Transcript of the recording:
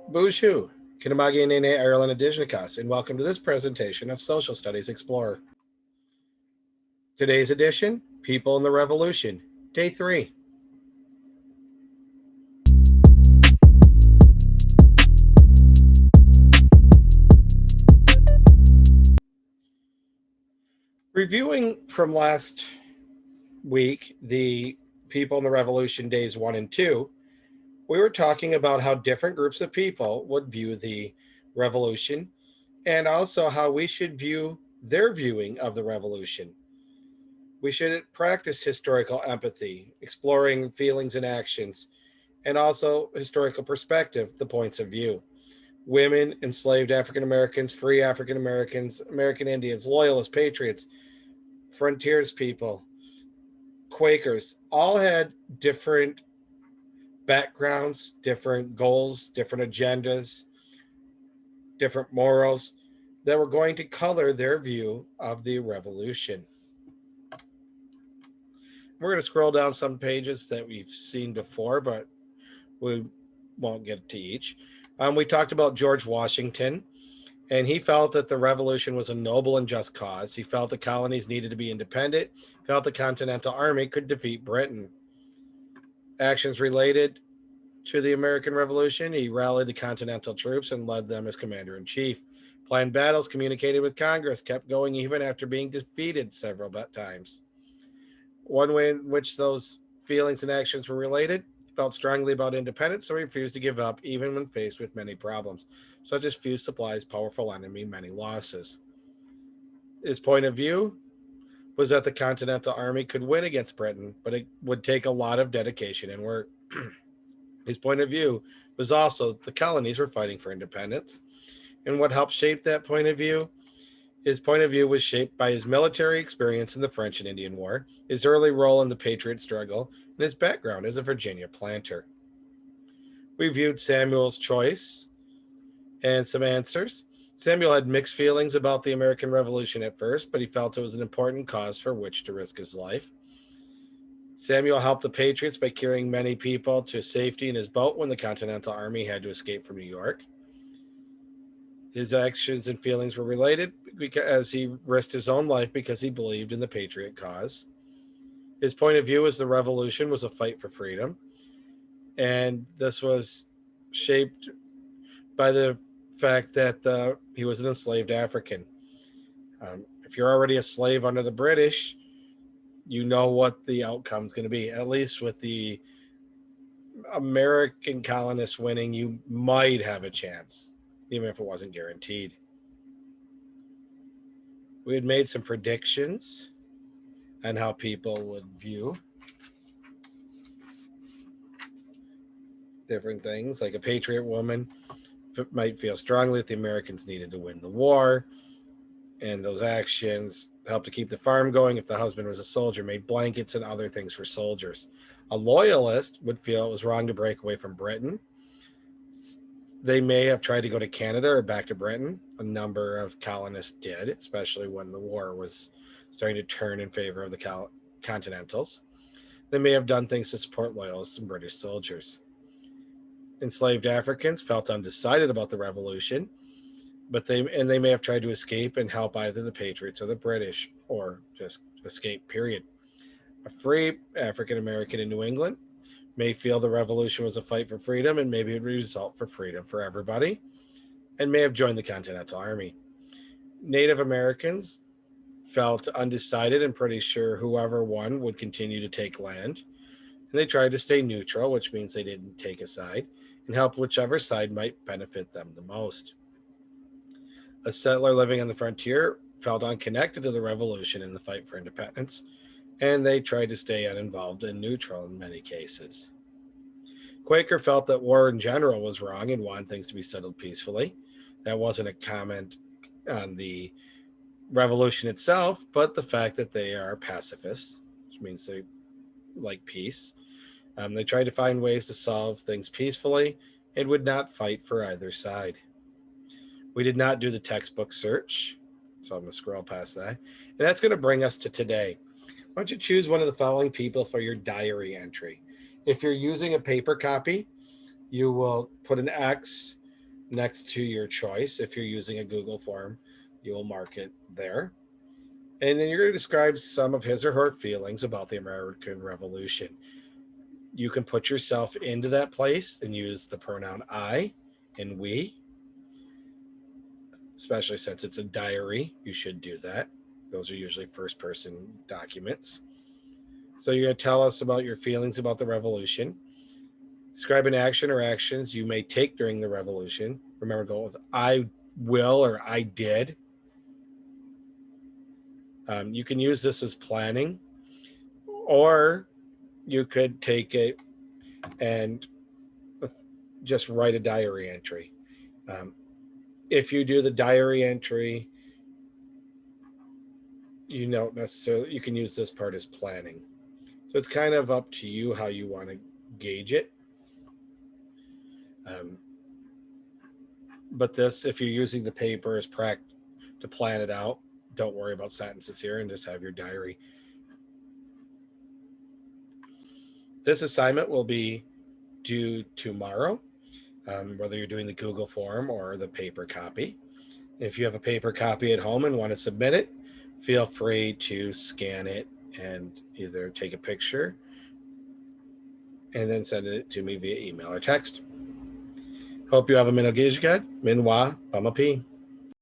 Bonjour, Kinamagi Nene Ireland Adijnikas, and welcome to this presentation of Social Studies Explorer. Today's edition, People in the Revolution, Day 3. Reviewing from last week, the People in the Revolution Days 1 and 2, we were talking about how different groups of people would view the revolution and also how we should view their viewing of the revolution. We should practice historical empathy, exploring feelings and actions, and also historical perspective, the points of view. Women, enslaved African Americans, free African Americans, American Indians, loyalists, patriots, frontiers people, Quakers, all had different backgrounds, different goals, different agendas, different morals that were going to color their view of the revolution. We're going to scroll down some pages that we've seen before, but we won't get to each. We talked about George Washington, and he felt that the revolution was a noble and just cause. He felt the colonies needed to be independent, felt the Continental Army could defeat Britain. Actions related to the American Revolution, he rallied the Continental troops and led them as commander in chief. Planned battles, communicated with Congress, kept going even after being defeated several times. One way in which those feelings and actions were related, he felt strongly about independence, so he refused to give up even when faced with many problems, such as few supplies, powerful enemy, many losses. His point of view was that the Continental Army could win against Britain, but it would take a lot of dedication and work. His point of view was also the colonies were fighting for independence. And what helped shape that point of view? His point of view was shaped by his military experience in the French and Indian War, his early role in the Patriot struggle, and his background as a Virginia planter. We viewed Samuel's choice and some answers. Samuel had mixed feelings about the American Revolution at first, but he felt it was an important cause for which to risk his life. Samuel helped the Patriots by carrying many people to safety in his boat when the Continental Army had to escape from New York. His actions and feelings were related as he risked his own life because he believed in the Patriot cause. His point of view was the revolution was a fight for freedom, and this was shaped by the fact that he was an enslaved African. If you're already a slave under the British, you know what the outcome is going to be. At least with the American colonists winning, you might have a chance, even if it wasn't guaranteed. We had made some predictions on how people would view different things. Like a patriot woman might feel strongly that the Americans needed to win the war, and those actions helped to keep the farm going. If the husband was a soldier, made blankets and other things for soldiers. A loyalist would feel it was wrong to break away from Britain. They may have tried to go to Canada or back to Britain. A number of colonists did, especially when the war was starting to turn in favor of the Continentals. They may have done things to support loyalists and British soldiers. Enslaved Africans felt undecided about the revolution, but they may have tried to escape and help either the Patriots or the British, or just escape, period. A free African American in New England may feel the revolution was a fight for freedom and maybe it would result for freedom for everybody, and may have joined the Continental Army. Native Americans felt undecided and pretty sure whoever won would continue to take land, and they tried to stay neutral, which means they didn't take a side, and help whichever side might benefit them the most. A settler living on the frontier felt unconnected to the revolution and the fight for independence, and they tried to stay uninvolved and neutral in many cases. Quaker felt that war in general was wrong and wanted things to be settled peacefully. That wasn't a comment on the revolution itself, but the fact that they are pacifists, which means they like peace. They tried to find ways to solve things peacefully and would not fight for either side. We did not do the textbook search, so I'm going to scroll past that. And that's going to bring us to today. Why don't you choose one of the following people for your diary entry? If you're using a paper copy, you will put an X next to your choice. If you're using a Google form, you will mark it there. And then you're going to describe some of his or her feelings about the American Revolution. You can put yourself into that place and use the pronoun I and we, especially since it's a diary. You should do that. Those are usually first person documents. So you're going to tell us about your feelings about the revolution. Describe an action or actions you may take during the revolution. Remember, go with I will or I did. You can use this as planning, or you could take it and just write a diary entry. If you do the diary entry, you don't necessarily, you can use this part as planning. So it's kind of up to you how you want to gauge it. But this, if you're using the paper as to plan it out, don't worry about sentences here and just have your diary. This assignment will be due tomorrow, whether you're doing the Google form or the paper copy. If you have a paper copy at home and want to submit it, feel free to scan it and either take a picture and then send it to me via email or text. Hope you have a minogijgad, minwa, pamapi.